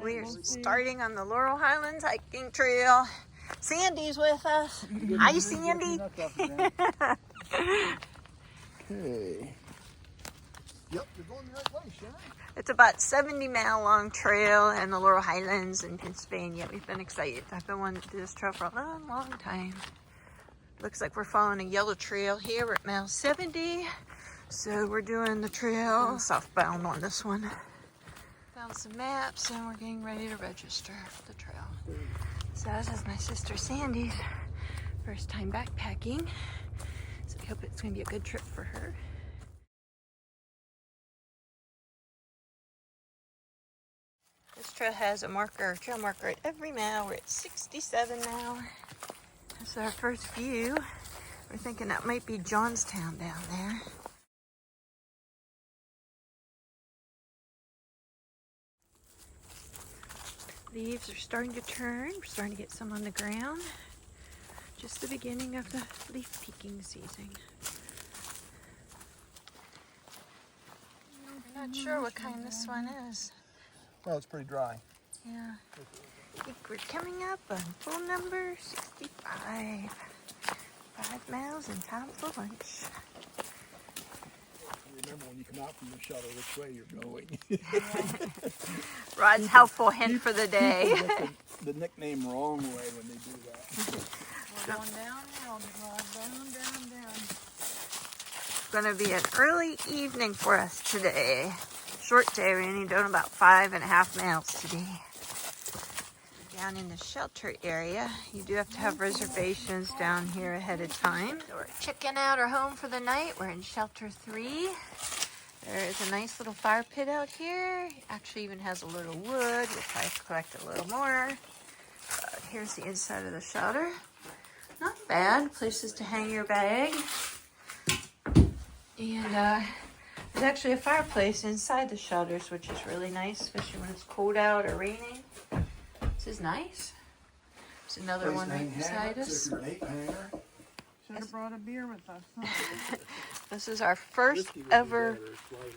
We are starting on the Laurel Highlands Hiking Trail. Sandy's with us. Hi, Sandy. Okay. Yep, you're going the right way, Sharon. It's about 70-mile long trail in the Laurel Highlands in Pennsylvania. We've been excited. I've been wanting to do this trail for a long, long time. Looks like we're following a yellow trail here. We're at mile 70. So we're doing the trail southbound on this one. Found some maps and we're getting ready to register for the trail. So this is my sister Sandy's first time backpacking. So we hope it's going to be a good trip for her. This trail has a trail marker at every mile. We're at 67 now. That's our first view. We're thinking that might be Johnstown down there. Leaves are starting to turn. We're starting to get some on the ground. Just the beginning of the leaf peeking season. I'm not sure what kind this one is. Well, it's pretty dry. Yeah. I think we're coming up on full number 65. 5 miles and time for lunch. Remember when you come out from the shuttle, which way you're going. Rod's helpful hint for the day. People get the nickname wrong way when they do that. We're going downhill, Rod. Down. It's going to be an early evening for us today. Short day. We're only doing about 5.5 miles today. Down in the shelter area, you do have to have reservations down here ahead of time. So we're checking out our home for the night. We're in shelter 3. There is a nice little fire pit out here. Actually even has a little wood. We'll try to collect a little more. Here's the inside of the shelter. Not bad. Places to hang your bag. And there's actually a fireplace inside the shelters, which is really nice, especially when it's cold out or raining. This is nice. There's another one right beside us. Should have brought a beer with us. Huh? This is our first ever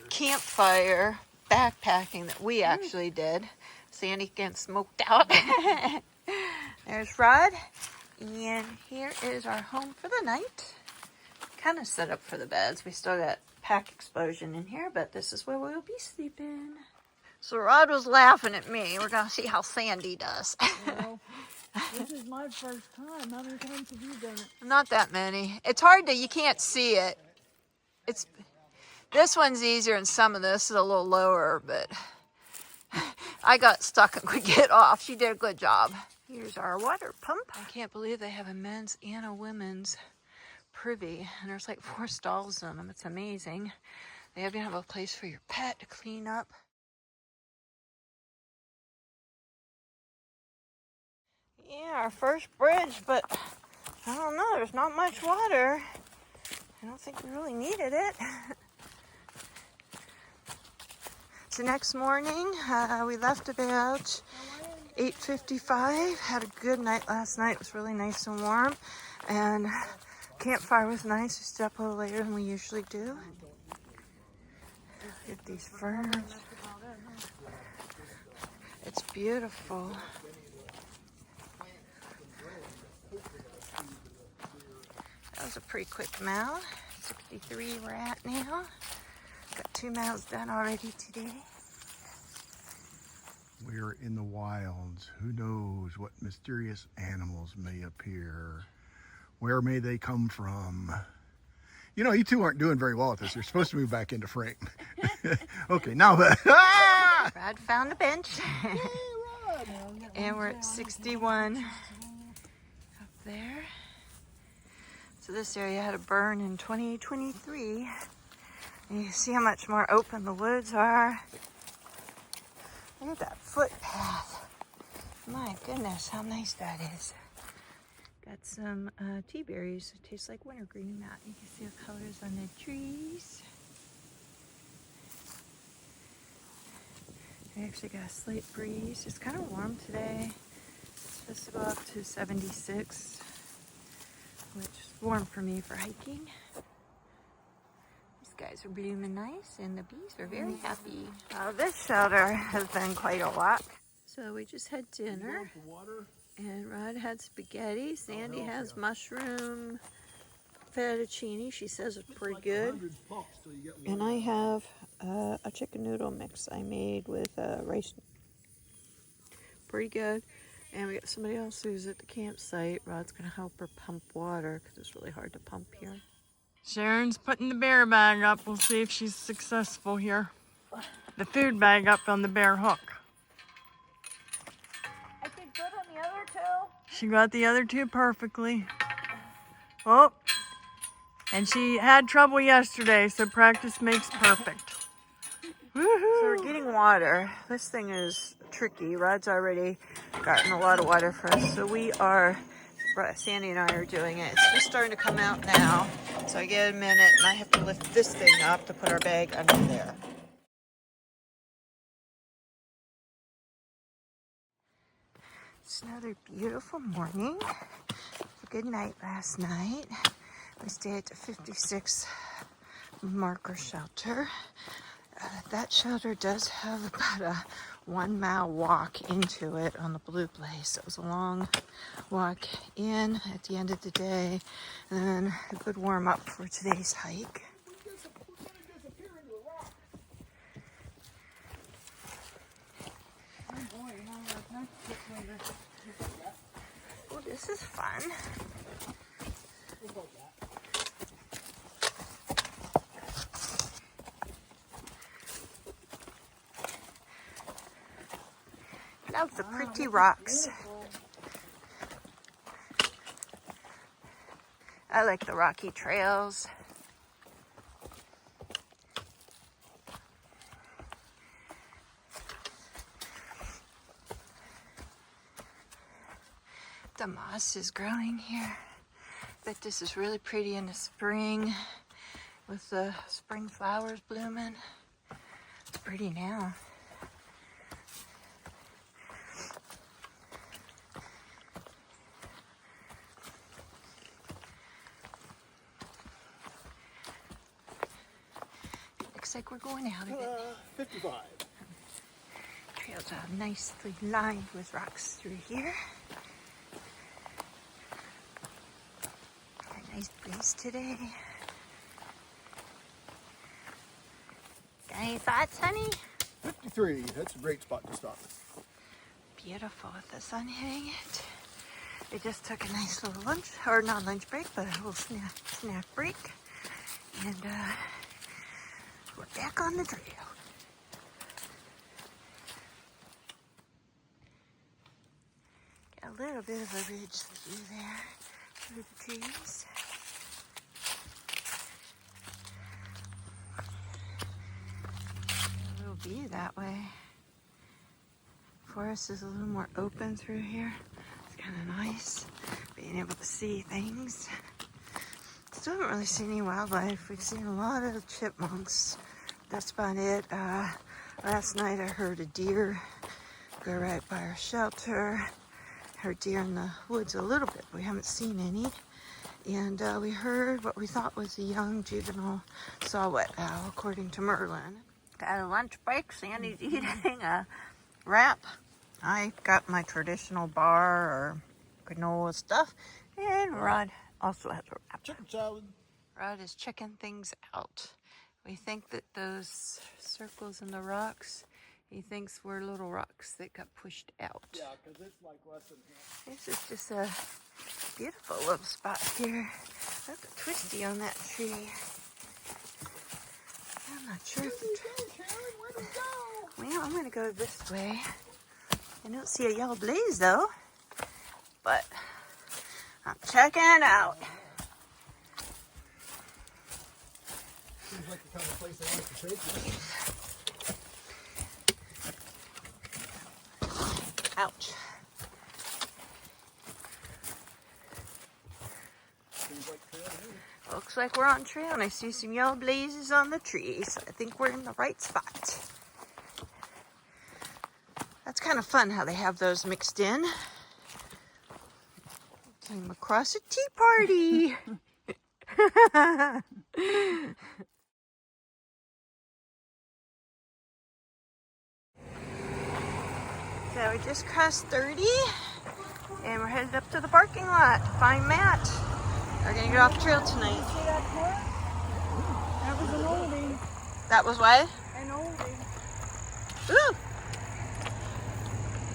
campfire backpacking that we actually did. Sandy getting smoked out. There's Rod. And here is our home for the night. Kind of set up for the beds. We still got pack explosion in here, but this is where we'll be sleeping. So Rod was laughing at me. We're going to see how Sandy does. Well, this is my first time. How many times have you done it? Not that many. It's hard you can't see it. This one's easier and some of this is a little lower, but I got stuck and could get off. She did a good job. Here's our water pump. I can't believe they have a men's and a women's privy, and there's like 4 stalls in them. It's amazing. They even have a place for your pet to clean up. Yeah, our first bridge, but I don't know, there's not much water. I don't think we really needed it. So next morning, we left about 8:55. Had a good night last night. It was really nice and warm. And campfire was nice. We stayed up a little later than we usually do. Look at these ferns. It's beautiful. That was a pretty quick mile. 63 we're at now. Got 2 miles done already today. We're in the wilds. Who knows what mysterious animals may appear? Where may they come from? You know, you two aren't doing very well at this. You're supposed to move back into frame. Okay, now. Rod found a bench. And we're at 61 up there. So this area had a burn in 2023. And you see how much more open the woods are. Look at that footpath. My goodness, how nice that is. Got some tea berries. It tastes like wintergreen. You can see the colors on the trees. We actually got a slight breeze. It's kind of warm today. It's supposed to go up to 76, which is warm for me for hiking. These guys are blooming nice and the bees are very happy. This shelter has been quite a walk. So we just had dinner and Rod had spaghetti. Sandy has mushroom fettuccine. She says it's pretty good. And I have a chicken noodle mix I made with rice. Pretty good. And we got somebody else who's at the campsite. Rod's gonna help her pump water because it's really hard to pump here. Sharon's putting the bear bag up. We'll see if she's successful here. The food bag up on the bear hook. I did good on the other two. She got the other two perfectly. Oh, and she had trouble yesterday, so practice makes perfect. Woohoo! So we're getting water. This thing is tricky. Rod's already gotten a lot of water for us. So we are, Sandy and I are doing it. It's just starting to come out now. So I get a minute and I have to lift this thing up to put our bag under there. It's another beautiful morning. A good night last night. We stayed at the 56 marker shelter. That shelter does have about a 1 mile walk into it on the blue place. It was a long walk in at the end of the day and then a good warm up for today's hike. Oh, this is fun. Love the pretty rocks. I like the rocky trails. The moss is growing here. Bet this is really pretty in the spring with the spring flowers blooming. It's pretty now. Looks like we're going out of it. 55. Trails are nicely lined with rocks through here. Got a nice breeze today. Got any thoughts, honey? 53, that's a great spot to stop. Beautiful with the sun hitting it. We just took a nice little lunch, or not lunch break, but a little snack break. And we're back on the trail. Got a little bit of a ridge view there through the trees. A little view that way. Forest is a little more open through here. It's kind of nice being able to see things. Still haven't really seen any wildlife. We've seen a lot of chipmunks. That's about it. Last night I heard a deer go right by our shelter. Heard deer in the woods a little bit. We haven't seen any. And we heard what we thought was a young juvenile saw-whet owl, according to Merlin. Got a lunch break. Sandy's eating a wrap. I got my traditional bar or granola stuff. And Rod also has a wrap. Chicken salad. Rod is checking things out. We think that those circles in the rocks, he thinks were little rocks that got pushed out. Yeah, because it's like less than half. This is just a beautiful little spot here. Look at Twisty on that tree. I'm not sure if well, I'm going to go this way. I don't see a yellow blaze though, but I'm checking it out. Seems like the kind of place they like to take you. Ouch. Seems like trail to me. Looks like we're on trail and I see some yellow blazes on the trees. I think we're in the right spot. That's kind of fun how they have those mixed in. Came across a tea party. Just crossed 30 and we're headed up to the parking lot to find Matt. We're gonna get off trail tonight. See that car? That was an oldie. That was what? An oldie. Ooh!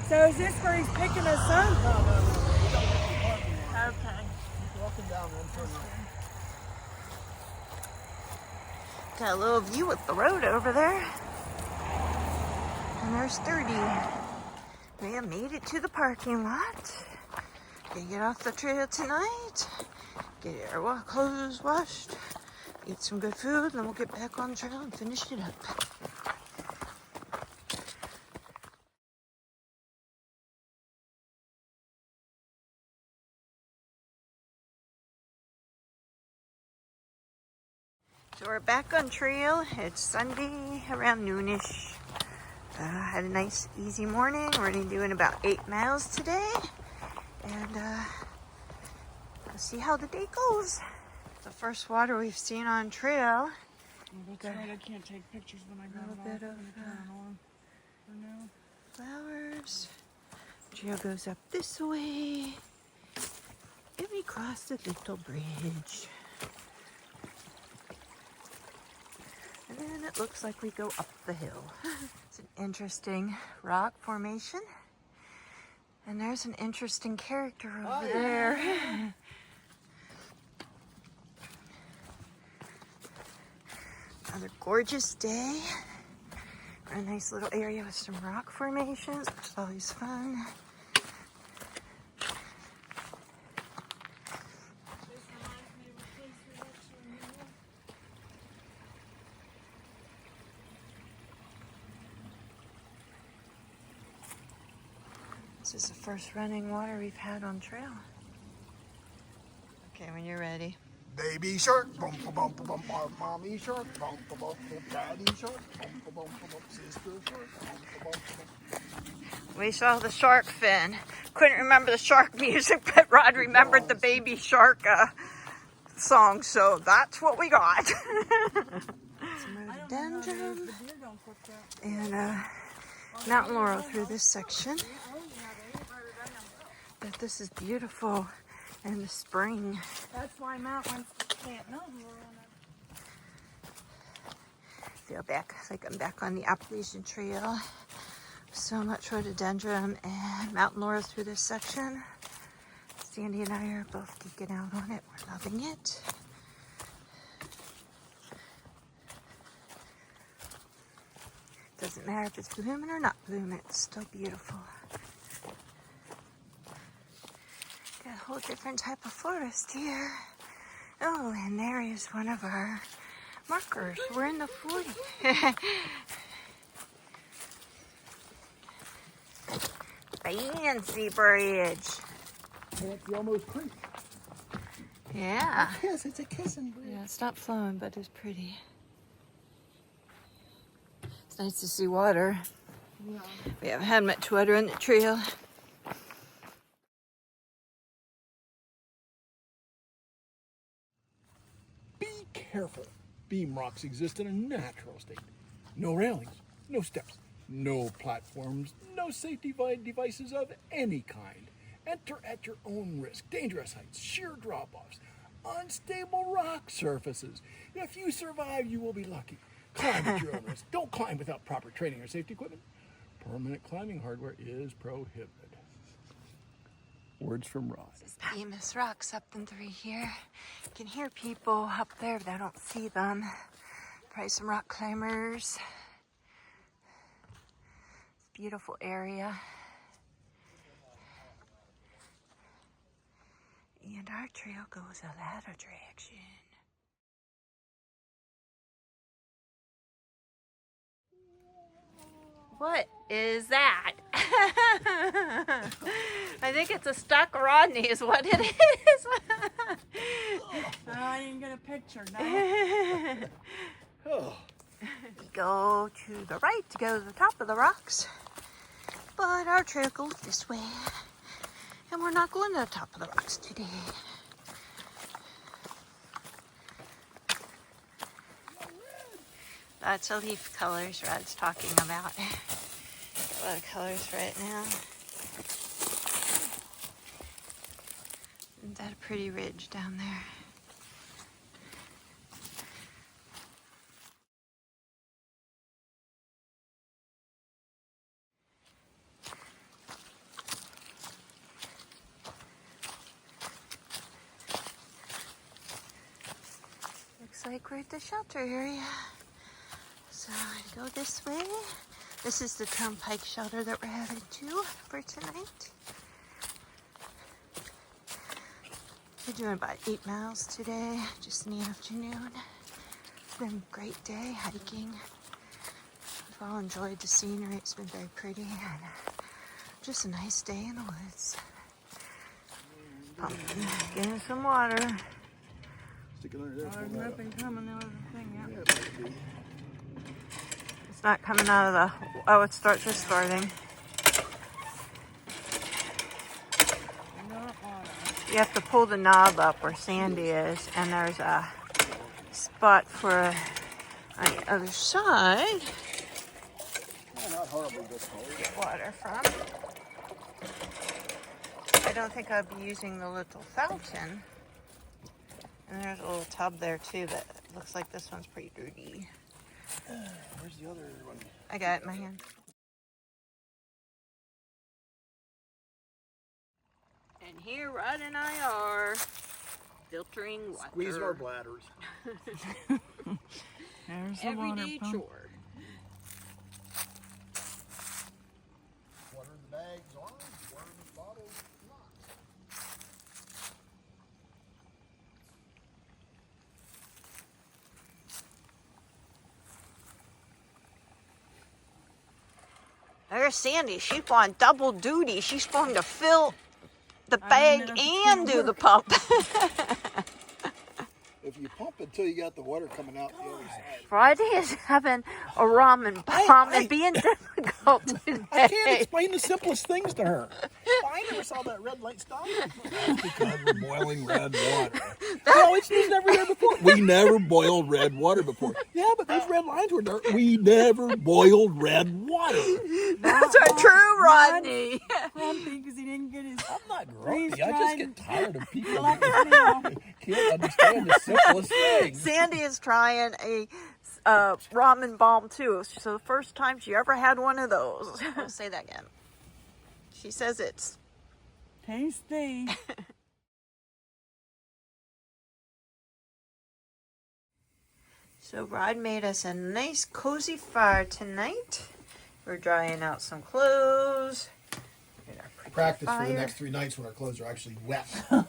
So is this where he's picking us up? No. Okay. Walking down one turn. Got a little view of the road over there. And there's 30. We have made it to the parking lot. Gonna get off the trail tonight. Get our clothes washed. Eat some good food. Then we'll get back on the trail and finish it up. So we're back on trail. It's Sunday around noonish. Had a nice easy morning. We're only doing about 8 miles today. And we'll see how the day goes. The first water we've seen on trail. Oh, that's right, I can't take pictures when I got Little it bit off. of, I'm gonna turn it on for now. Flowers. Trail goes up this way. And we cross the little bridge. And then it looks like we go up the hill. It's an interesting rock formation. And there's an interesting character over there. Another gorgeous day. A nice little area with some rock formations, which is always fun. This is the first running water we've had on trail. Okay, when you're ready. Baby shark, bump a bump a bump, mommy shark, bump a bump, daddy shark, bump a bump, sister shark, bump a bump. We saw the shark fin. Couldn't remember the shark music, but Rod remembered the baby shark song, so that's what we got. Some rhododendron and mountain laurel through this section. But this is beautiful in the spring. That's why Matt wants to plant mountain laurel. Feel back like I'm back on the Appalachian Trail. So much rhododendron and mountain laurel through this section. Sandy and I are both geeking out on it. We're loving it. Doesn't matter if it's blooming or not blooming, it's still beautiful. Got a whole different type of forest here. Oh, and there is one of our markers. We're in the 40. Fancy bridge. Fancy almost creek. Yeah. Yes, it's a kissing bridge. Yeah, it's not flowing, but it's pretty. It's nice to see water. Yeah. We haven't had much water on the trail. Be careful. Beam rocks exist in a natural state. No railings, no steps, no platforms, no safety devices of any kind. Enter at your own risk. Dangerous heights, sheer drop-offs, unstable rock surfaces. If you survive, you will be lucky. Climb at your own risk. Don't climb without proper training or safety equipment. Permanent climbing hardware is prohibited. Words from Rod. Famous rocks up and through here. You can hear people up there, but I don't see them. Probably some rock climbers. It's a beautiful area. And our trail goes a lot of direction. What is that? I think it's a stuck Rodney is what it is. I didn't get a picture, no. Oh. We go to the right to go to the top of the rocks. But our trail goes this way. And we're not going to the top of the rocks today. Lots of leaf colors Rod's talking about. A lot of colors right now. pretty ridge down there. Looks like we're at the shelter area. So I go this way. This is the turnpike shelter that we're headed to for tonight. We're doing about 8 miles today, just in the afternoon. It's been a great day hiking. We've all enjoyed the scenery. It's been very pretty and just a nice day in the woods. Pumpkin, getting some water. Stick it under there. There's nothing coming out of the thing yet. Yeah, it might be. It's not coming out of the, oh, it's just starting. You have to pull the knob up where Sandy is, and there's a spot for on the other side. Not horribly dismal. Get water from. I don't think I'll be using the little fountain. And there's a little tub there too, but it looks like this one's pretty dirty. Where's the other one? I got it in my hand. And here Rod and I are filtering water. Squeezing our bladders. There's the water Everyday pump. chore. Water in the bags, orange. Water in the bottles, lots. There's Sandy. She's on double duty. She's going to fill the bag and do the pump. If you pump until you got the water coming out the other side. Friday is having a ramen bomb and being difficult today. I can't explain the simplest things to her. I never saw that red light stop. That's because we're boiling red water. No, it's never there before. We never boiled red water before. Yeah, but these red lines were dark. We never boiled red water. That's our true Rodney. Grumpy because he didn't get his. I'm not He's grumpy. I just trying get tired of people who like us now. can't understand the simplest things. Sandy is trying a ramen bomb too. So the first time she ever had one of those. I'll say that again. She says it's Tasty. So Rod made us a nice cozy fire tonight. We're drying out some clothes. Practice for the Fire. next 3 nights when our clothes are actually wet.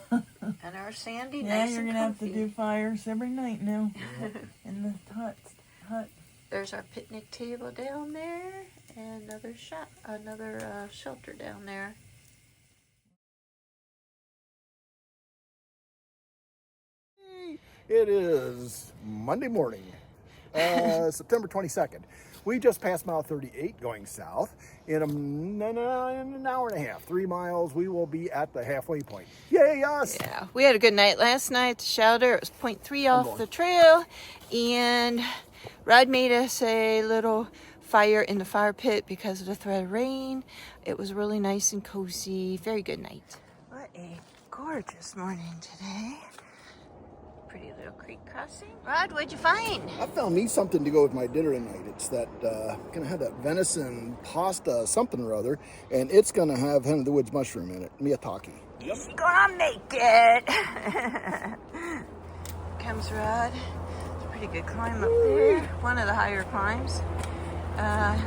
And our Sandy, Yeah, nice you're and gonna have to comfy. do fires every night now. In the hut. There's our picnic table down there, and another shelter down there. It is Monday morning, September 22nd. We just passed mile 38 going south. In an hour and a half, 3 miles, we will be at the halfway point. Yay, us! Yeah, we had a good night last night at the shelter. It was 0.3 off the trail, and Rod made us a little fire in the fire pit because of the threat of rain. It was really nice and cozy. Very good night. What a gorgeous morning today. Pretty little creek crossing. Rod, what'd you find? I found me something to go with my dinner tonight. It's that, gonna have that venison pasta something or other, and it's gonna have hen of the woods mushroom in it. Miyataki. He's gonna make it. Comes Rod. It's a pretty good climb up there. One of the higher climbs.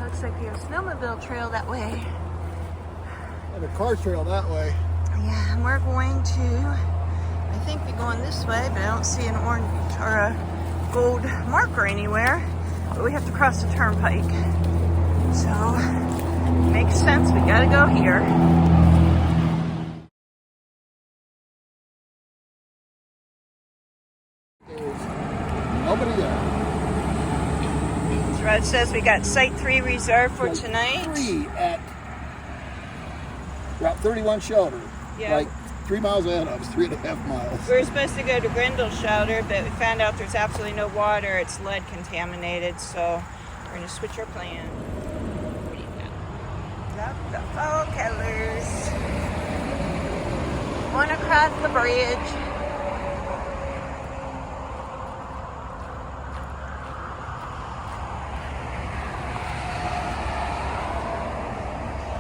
Looks like we have a snowmobile trail that way. And a car trail that way. Yeah, and we're going to, I think we're going this way, but I don't see an orange or a gold marker anywhere. But we have to cross the turnpike. So, makes sense, we gotta go here. Nobody there. Rod says we got Site 3 reserved for tonight. 3 at Route 31 shelter. Yeah. Like 3 miles ahead of us, 3.5 miles. We were supposed to go to Grindle's shelter, but we found out there's absolutely no water. It's lead contaminated, so we're going to switch our plan. What do you got? Love the fall colors. Going across the bridge.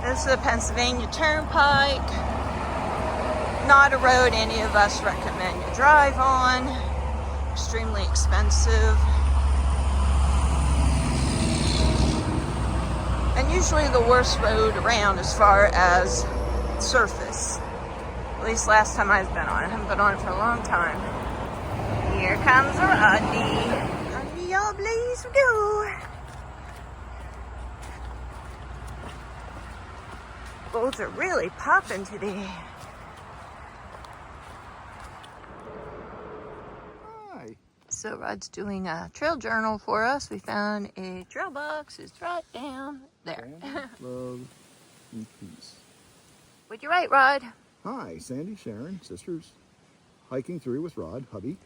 This is the Pennsylvania Turnpike. Not a road any of us recommend you drive on. Extremely expensive. And usually the worst road around as far as surface. At least last time I've been on it. I haven't been on it for a long time. Here comes Rodney. Rodney, y'all please go. Boats are really popping today. Hi. So Rod's doing a trail journal for us. We found a trail box. It's right down there. Love and peace. What'd you write, Rod? Hi, Sandy, Sharon, sisters, hiking through with Rod, hubby,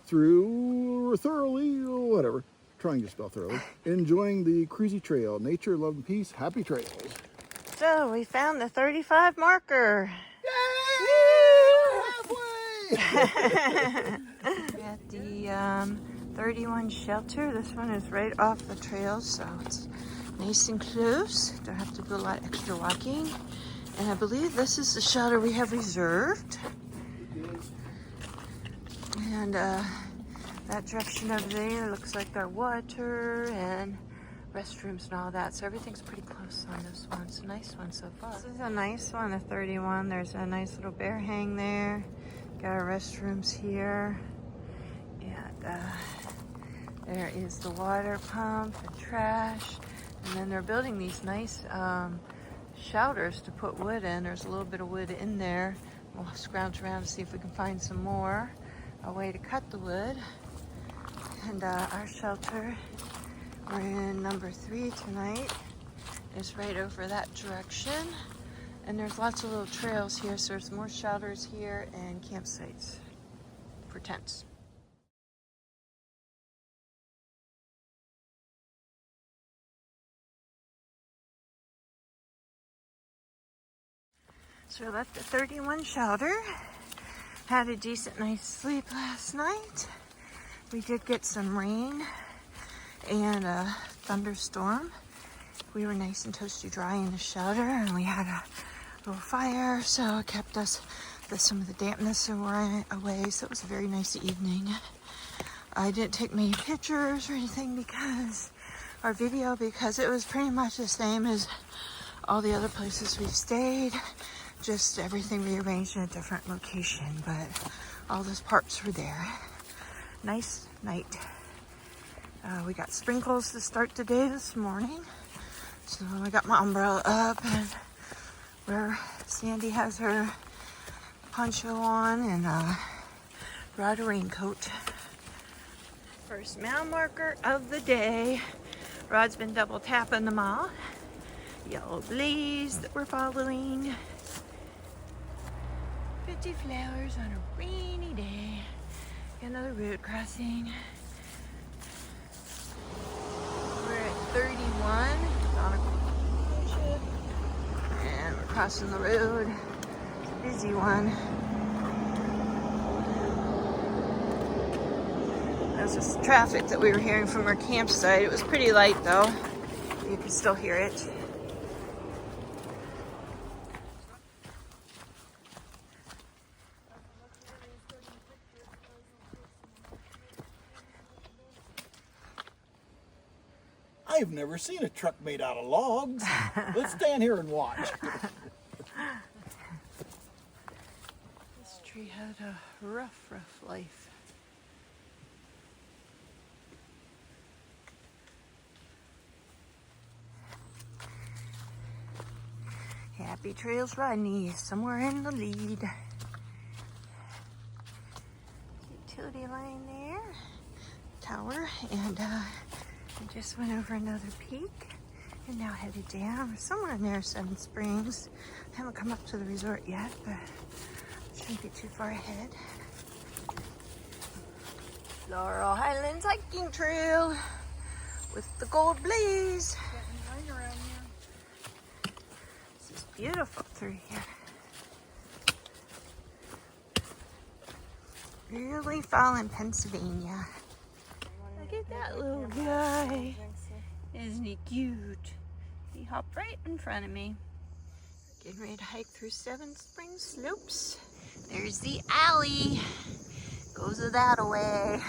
through thoroughly, whatever, trying to spell thoroughly, enjoying the cruisy trail, nature, love, and peace, happy trails. So we found the 35 marker. Yay! Halfway! At the 31 shelter. This one is right off the trail, so it's nice and close. Don't have to do a lot of extra walking. And I believe this is the shelter we have reserved. And that direction over there looks like our water and restrooms and all that. So everything's pretty close on this one. It's a nice one so far. This is a nice one, a 31. There's a nice little bear hang there. Got our restrooms here. And there is the water pump and trash. And then they're building these nice shelters to put wood in. There's a little bit of wood in there. We'll scrounge around to see if we can find some more. A way to cut the wood. And our shelter, we're in number 3 tonight, is right over that direction. And there's lots of little trails here, so there's more shelters here and campsites for tents. So we left the 31 shelter. Had a decent night's sleep last night. We did get some rain and a thunderstorm. We were nice and toasty dry in the shelter, and we had a little fire, so it kept us some of the dampness away. So it was a very nice evening. I didn't take many pictures or anything because it was pretty much the same as all the other places we've stayed. Just everything rearranged in a different location, but all those parts were there. Nice night. We got sprinkles to start the day this morning. So I got my umbrella up, and where Sandy has her poncho on and brought a raincoat. First mile marker of the day. Rod's been double tapping them all. Yellow blaze that we're following. Pretty flowers on a rainy day. Got another road crossing. We're at 31. And we're crossing the road. It's a busy one. That was just traffic that we were hearing from our campsite. It was pretty light though. You can still hear it. I've never seen a truck made out of logs. Let's stand here and watch. This tree had a rough life. Happy Trails Rodney is somewhere in the lead. Utility line there, tower, and I just went over another peak and now headed down. We're somewhere in there, Seven Springs. I haven't come up to the resort yet, but shouldn't be too far ahead. Laurel Highlands Hiking Trail with the gold blaze. This is beautiful through here. Early fall in Pennsylvania. Look at that little guy. Isn't he cute? He hopped right in front of me. Getting ready to hike through Seven Springs Slopes. There's the alley. Goes that away.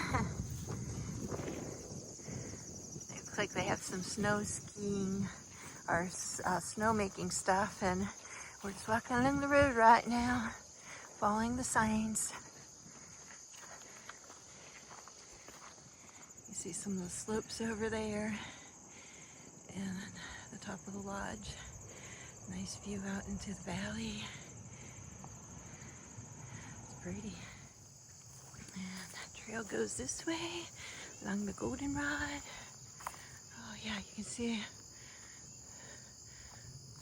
It looks like they have some snow skiing or snowmaking stuff, and we're just walking along the road right now, following the signs. You see some of the slopes over there, and the top of the lodge. Nice view out into the valley. It's pretty. And that trail goes this way, along the goldenrod. Oh yeah, you can see.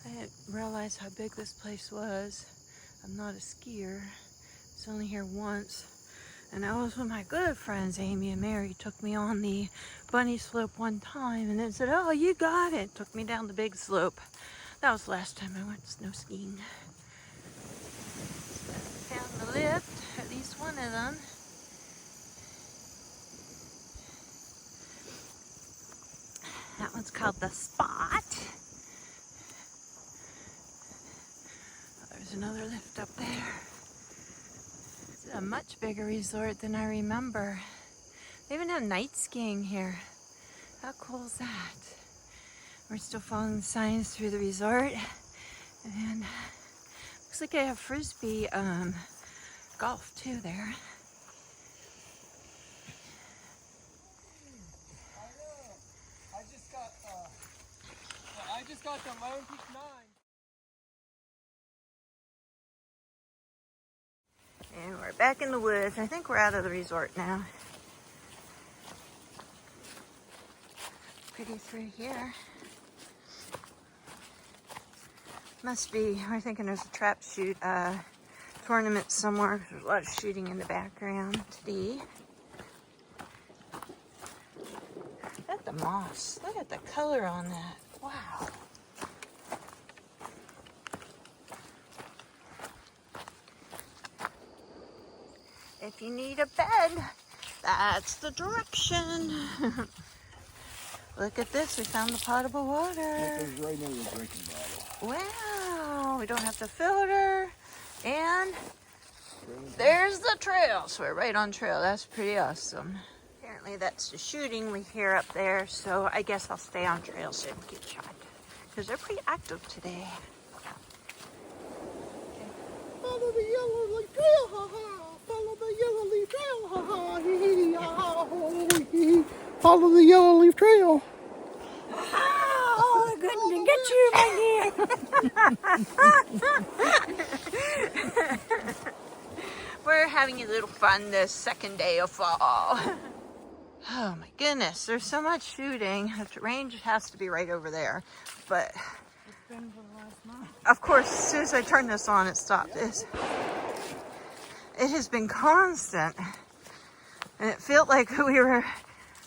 I didn't realize how big this place was. I'm not a skier. I was only here once. And I was with my good friends, Amy and Mary, took me on the bunny slope one time and then said, oh, you got it. Took me down the big slope. That was the last time I went snow skiing. Found the lift, at least one of them. That one's called The Spot. There's another lift up there. It's a much bigger resort than I remember. They even have night skiing here. How cool is that? We're still following the signs through the resort. And looks like they have frisbee golf too there. I just got the Lone Peak 9. And we're back in the woods. I think we're out of the resort now. Pretty through here. Must be, we're thinking there's a trap shoot tournament somewhere. There's a lot of shooting in the background today. Look at the moss. Look at the color on that. Wow. If you need a bed, that's the direction. Look at this, we found the potable water. It goes right in your drinking bottle. Wow, we don't have to filter. And there's the trail. So we're right on trail. That's pretty awesome. Apparently that's the shooting we hear up there. So I guess I'll stay on trail so I don't get shot. Because they're pretty active today. Follow the yellow leaf trail, ha ha. Follow the yellow leaf trail, ha ha. Hee hee, ha ha, ho, hee hee. Follow the yellow leaf trail. Oh, I couldn't get you, my dear. We're having a little fun this second day of fall. Oh my goodness, there's so much shooting. The range has to be right over there. But It's been for the last month. of course, as soon as I turn this on, it stopped. It has been constant. And it felt like we were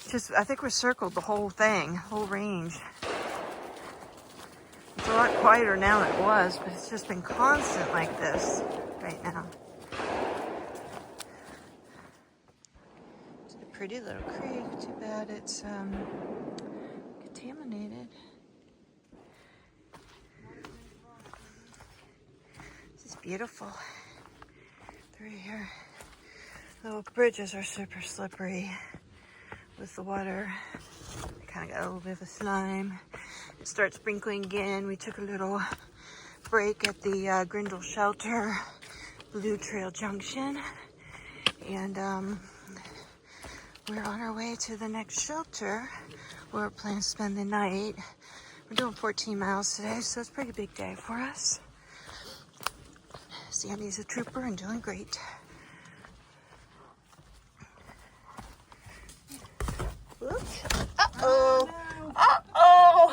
just, I think we circled the whole thing, whole range. It's a lot quieter now than it was, but it's just been constant like this right now. It's a pretty little creek. Too bad it's contaminated. This is beautiful. Through here. The bridges are super slippery with the water. They kind of got a little bit of a slime. It starts sprinkling again. We took a little break at the Grindle Shelter, Blue Trail Junction. And we're on our way to the next shelter where we're planning to spend the night. We're doing 14 miles today, so it's a pretty big day for us. Sandy's a trooper and doing great. Oops. Uh-oh. Uh-oh.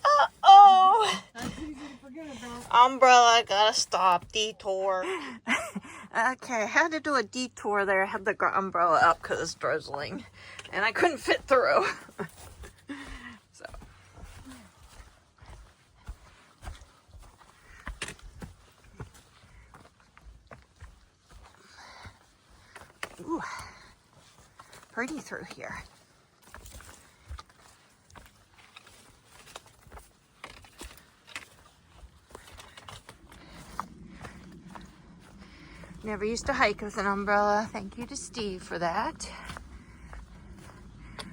Uh-oh. That's easy to forget about. Umbrella, gotta stop. Detour. Okay, I had to do a detour there. I had the umbrella up because it's drizzling. And I couldn't fit through. So. pretty through here. Never used to hike with an umbrella. Thank you to Steve for that.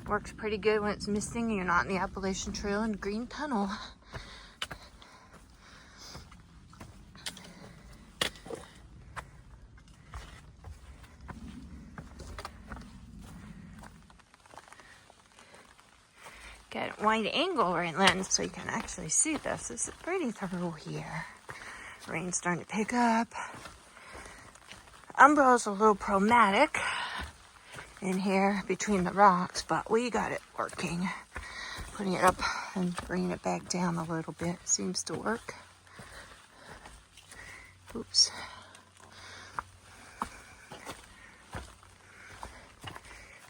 Works pretty good when it's missing and you're not in the Appalachian Trail and Green Tunnel. Got a wide angle right lens so you can actually see this. This is pretty through here. Rain's starting to pick up. Umbrella's a little problematic in here between the rocks, but we got it working. Putting it up and bringing it back down a little bit seems to work. Oops.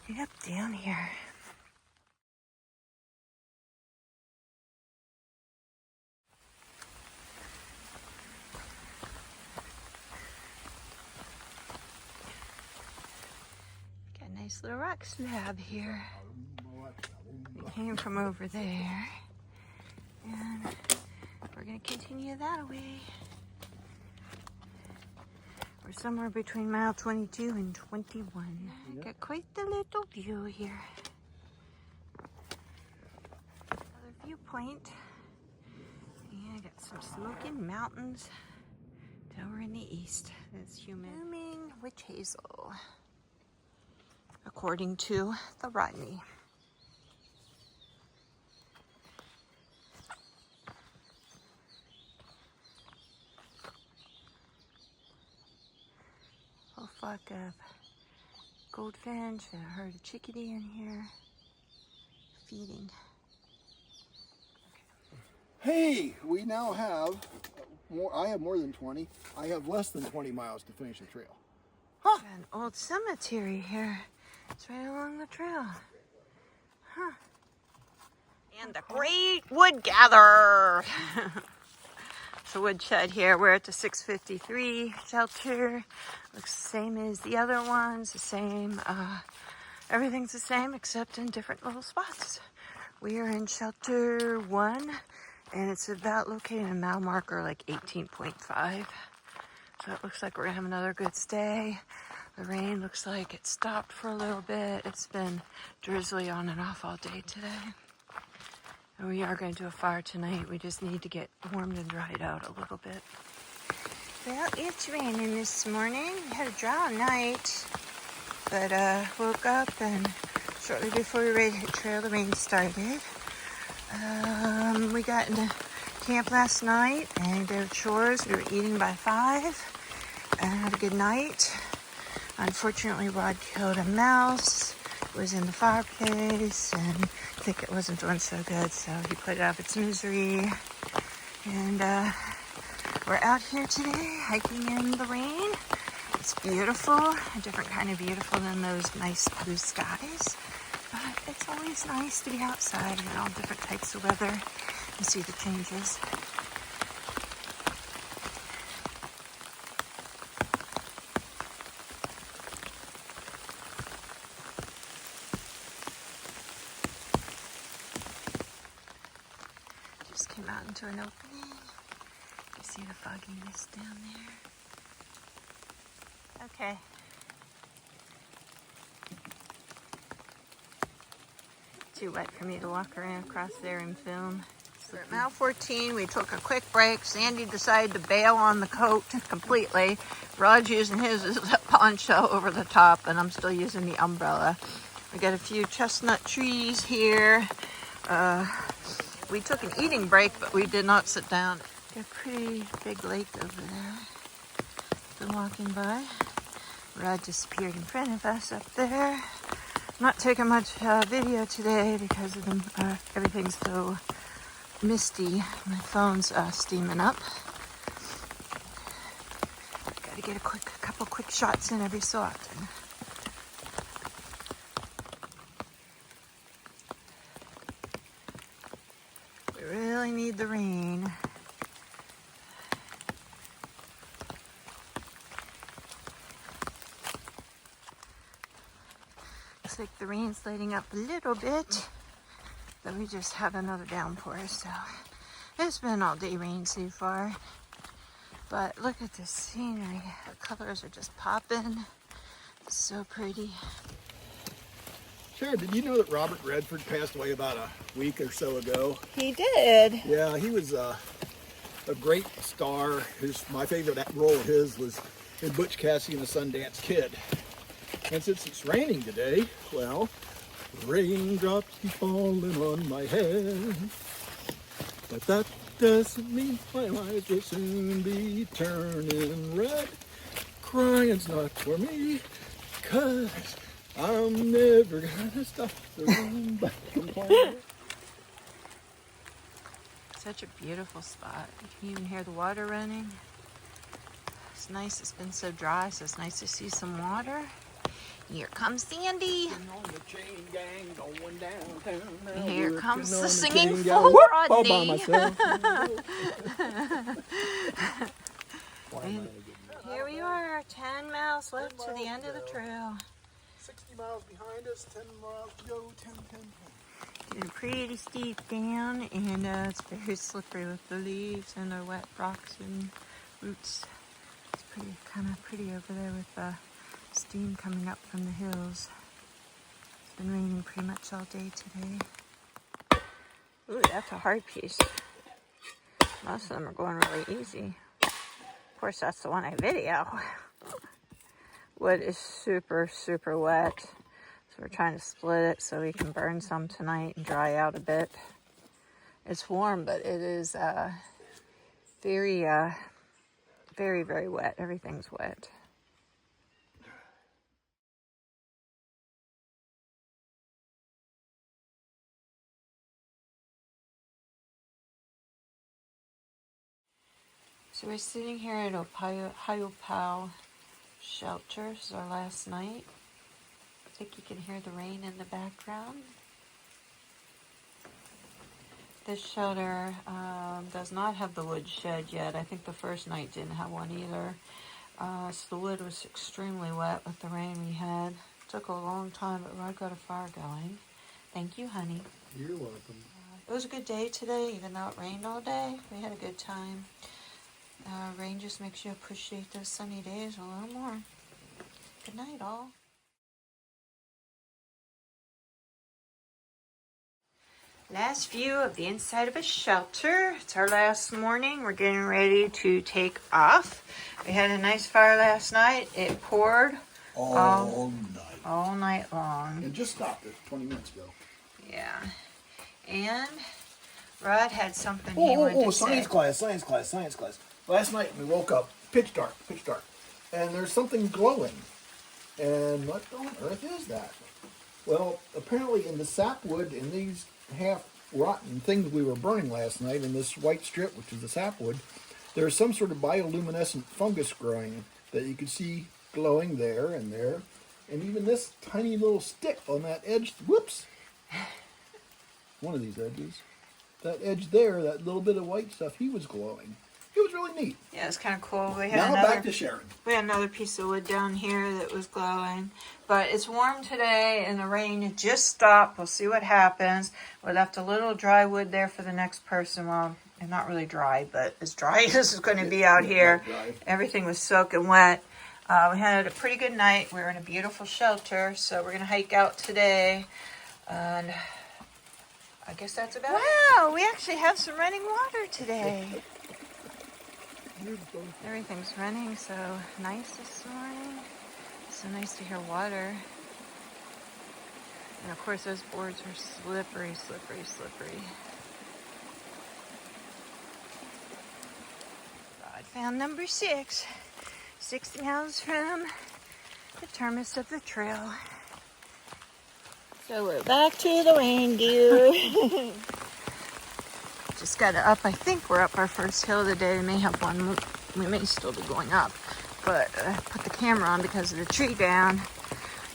Get up down here. Got a nice little rock slab here. It came from over there. And we're going to continue that way. We're somewhere between mile 22 and 21. Got quite the little view here. Another viewpoint. And got some smoking mountains over in the east. It's humid. Blooming witch hazel, according to the Rodney. Whole flock of goldfinch and a herd of chickadee in here feeding. Hey, we now have more. I have more than 20. I have less than 20 miles to finish the trail. Got an old cemetery here. It's right along the trail. Huh. And the Great Wood Gather. It's a woodshed here. We're at the 653 shelter. Looks the same as the other ones. The same. Everything's the same except in different little spots. We are in shelter 1, and it's about located in a mile marker like 18.5. So it looks like we're gonna have another good stay. The rain looks like it stopped for a little bit. It's been drizzly on and off all day today. And we are going to do a fire tonight. We just need to get warmed and dried out a little bit. Well, it's raining this morning. We had a dry night, but woke up and shortly before we were ready to hit trail, the rain started. We got into camp last night and did chores. We were eating by 5 and had a good night. Unfortunately, Rod killed a mouse. It was in the fireplace and I think it wasn't doing so good, so he put it out of its misery. And we're out here today hiking in the rain. It's beautiful, a different kind of beautiful than those nice blue skies. But it's always nice to be outside in all different types of weather and see the changes. Just came out into an opening. You see the foggy mist down there. Okay. Too wet for me to walk around across there and film. We're at mile 14. We took a quick break. Sandy decided to bail on the coat completely. Rod's using his as a poncho over the top, and I'm still using the umbrella. We got a few chestnut trees here. We took an eating break, but we did not sit down. Got a pretty big lake over there. Been walking by. Rod disappeared in front of us up there. Not taking much video today because of everything's so misty. My phone's steaming up. Got to get a couple quick shots in every so often. We really need the rain. Looks like the rain's letting up a little bit. Then we just had another downpour, so it's been all day rain so far. But look at the scenery. The colors are just popping. It's so pretty. Sharon, did you know that Robert Redford passed away about a week or so ago? He did. Yeah, he was a great star. My favorite role of his was in Butch Cassidy and the Sundance Kid. And since it's raining today, well, raindrops keep falling on my head. But that doesn't mean my eyes will soon be turning red. Crying's not for me, 'cause I'm never gonna stop the rain from falling. Such a beautiful spot. You can even hear the water running. It's nice. It's been so dry, so it's nice to see some water. Here comes Sandy. Here comes the singing fool, Rodney. And here we are, 10 miles left to the end of the trail. 60 miles behind us, 10 miles to go, 10. Getting pretty steep down, and it's very slippery with the leaves and the wet rocks and roots. It's kind of pretty over there with the steam coming up from the hills. It's been raining pretty much all day today. Ooh, that's a hard piece. Most of them are going really easy. Of course, that's the one I video. Wood is super, super wet. So we're trying to split it so we can burn some tonight and dry out a bit. It's warm, but it is very, very, very wet. Everything's wet. So we're sitting here at Hiopao shelter. This is our last night. I think you can hear the rain in the background. This shelter does not have the wood shed yet. I think the first night didn't have one either. So the wood was extremely wet with the rain we had. It took a long time, but Rod got a fire going. Thank you, honey. You're welcome. It was a good day today, even though it rained all day. We had a good time. Rain just makes you appreciate those sunny days a little more. Good night, all. Last view of the inside of a shelter. It's our last morning. We're getting ready to take off. We had a nice fire last night. It poured All night. long. And just stopped it 20 minutes ago. Yeah. And Rod had something he wanted to science say. class. Last night we woke up, pitch dark. And there's something glowing. And what on earth is that? Well, apparently in the sapwood, in these half-rotten things we were burning last night, in this white strip, which is the sapwood, there's some sort of bioluminescent fungus growing that you can see glowing there and there. And even this tiny little stick on that edge, whoops, one of these edges, that edge there, that little bit of white stuff, he was glowing. It was really neat. Yeah, it's kind of cool. We had Now another, back to Sharon. We had another piece of wood down here that was glowing. But it's warm today, and the rain just stopped. We'll see what happens. We left a little dry wood there for the next person. Well, it's not really dry, but as dry as it's going to be out here. Everything was soaking wet. We had a pretty good night. We were in a beautiful shelter, so we're going to hike out today. And I guess that's about it. Wow, we actually have some running water today. Everything's running so nice this morning. So nice to hear water. And of course those boards are slippery. Rod found number 6. 60 miles from the terminus of the trail. So we're back to the reindeer. Just got up. I think we're up our first hill of the day. We may have one more. We may still be going up, but I put the camera on because of the tree down.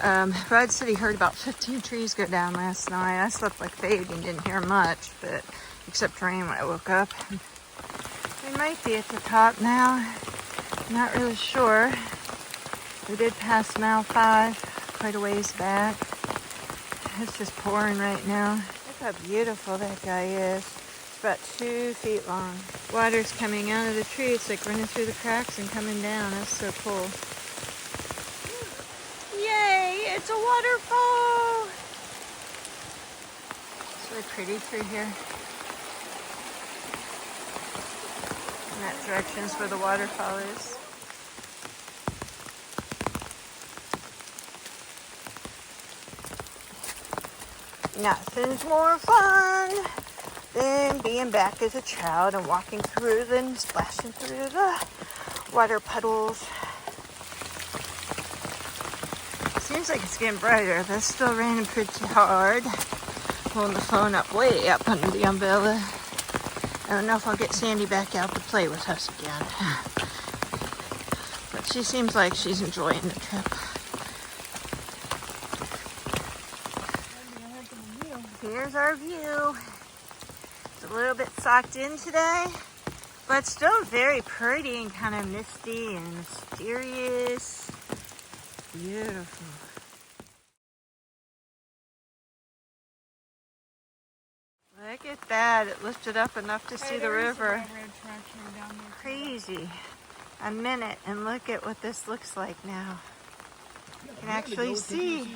Rod said he heard about 15 trees go down last night. I slept like a baby and didn't hear much, but except rain when I woke up. We might be at the top now. Not really sure. We did pass mile 5 quite a ways back. It's just pouring right now. Look how beautiful that guy is. It's about 2 feet long. Water's coming out of the tree. It's like running through the cracks and coming down. That's so cool. Yay! It's a waterfall! It's really pretty through here. And that direction's where the waterfall is. Nothing's more fun than being back as a child and walking through and splashing through the water puddles. Seems like it's getting brighter, but it's still raining pretty hard. Holding the phone up way up under the umbrella. I don't know if I'll get Sandy back out to play with us again. But she seems like she's enjoying the trip. Here's our view. It's a little bit socked in today, but still very pretty and kind of misty and mysterious. Beautiful. Look at that. It lifted up enough to see the river. Crazy. A minute, and look at what this looks like now. You can actually see.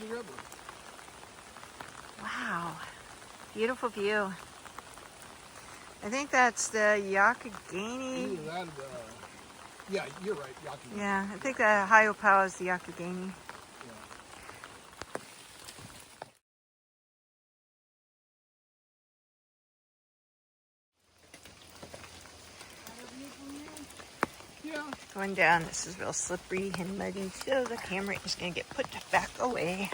Wow. Beautiful view. I think that's the Yakagani. Yeah, you're right, Yakagani. Yeah, I think the Hiopao is the Yakagani. Yeah. Going down, this is real slippery and muddy, so the camera is going to get put back away.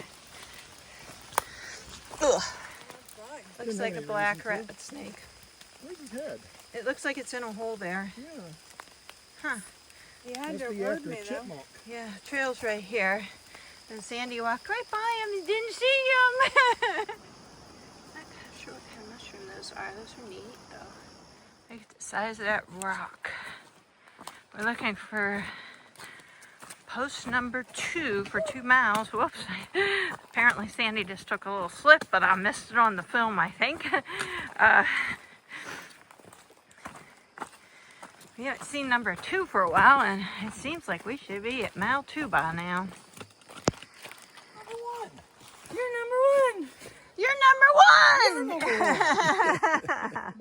Ugh. Looks like a black rat snake. Where's his head? It looks like it's in a hole there. Yeah. Huh. He had to Must be have after me a though. chipmunk. Yeah, trail's right here. And Sandy walked right by him and didn't see him. I'm not sure what kind of mushroom those are. Those are neat, though. Look at the size of that rock. We're looking for post number 2 for 2 miles. Whoops. Apparently Sandy just took a little slip, but I missed it on the film, I think. We haven't seen number 2 for a while, and it seems like we should be at mile 2 by now. Number 1. You're number 1. You're number 1.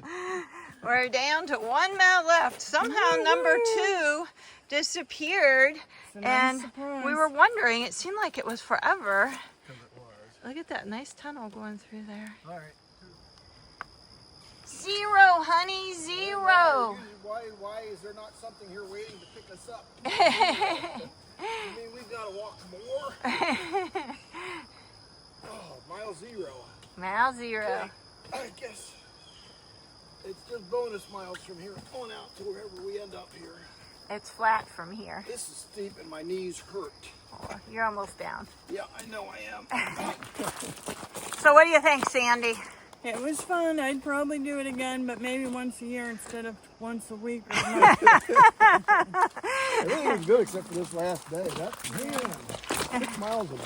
We're down to 1 mile left. Somehow number 2 disappeared, and we were wondering. It seemed like it was forever. Look at that nice tunnel going through there. All right. 0, honey, 0. Why is there not something here waiting to pick us up? I mean, we've got to walk more. Oh, mile 0. Mile 0. Okay. I guess it's just bonus miles from here on out to wherever we end up here. It's flat from here. This is steep and my knees hurt. Oh, you're almost down. Yeah, I know I am. So what do you think, Sandy? It was fun. I'd probably do it again, but maybe once a year instead of once a week. Or Everything was good except for this last day. That, man, 6 miles of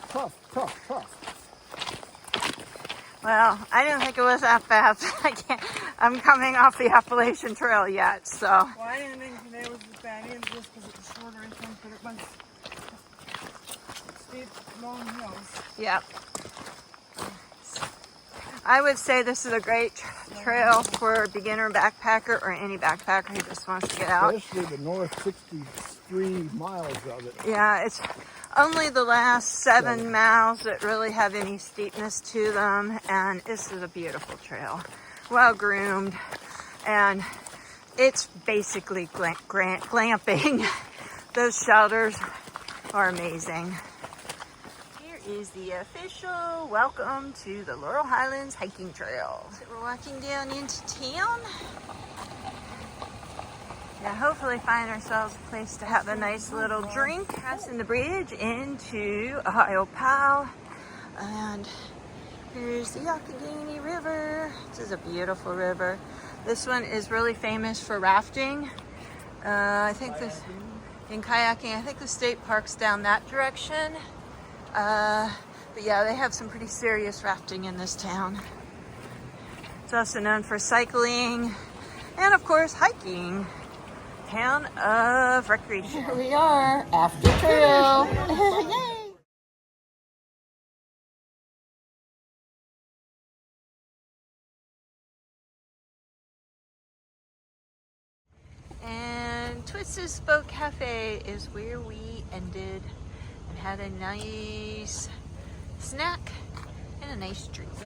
tough. Well, I didn't think it was that fast. I'm coming off the Appalachian Trail yet, so. Well, I didn't think today was as bad either, just because it was shorter, I think, but it was steep, long hills. Yep. I would say this is a great trail for a beginner backpacker or any backpacker who just wants to get out. Especially the north 63 miles of it. Yeah, it's only the last 7 miles that really have any steepness to them, and this is a beautiful trail. Well groomed, and it's basically glamping. Those shelters are amazing. Here is the official welcome to the Laurel Highlands Hiking Trail. So we're walking down into town. Yeah, hopefully find ourselves a place to have a nice little drink. Crossing the bridge into Hiopao. And here's the Yakagani River. This is a beautiful river. This one is really famous for rafting. I think this, in kayaking, I think the state park's down that direction. But yeah, they have some pretty serious rafting in this town. It's also known for cycling and, of course, hiking. Town of recreation. Here we are, after trail. Yay! And Twisted Spoke Cafe is where we ended and had a nice snack and a nice drink.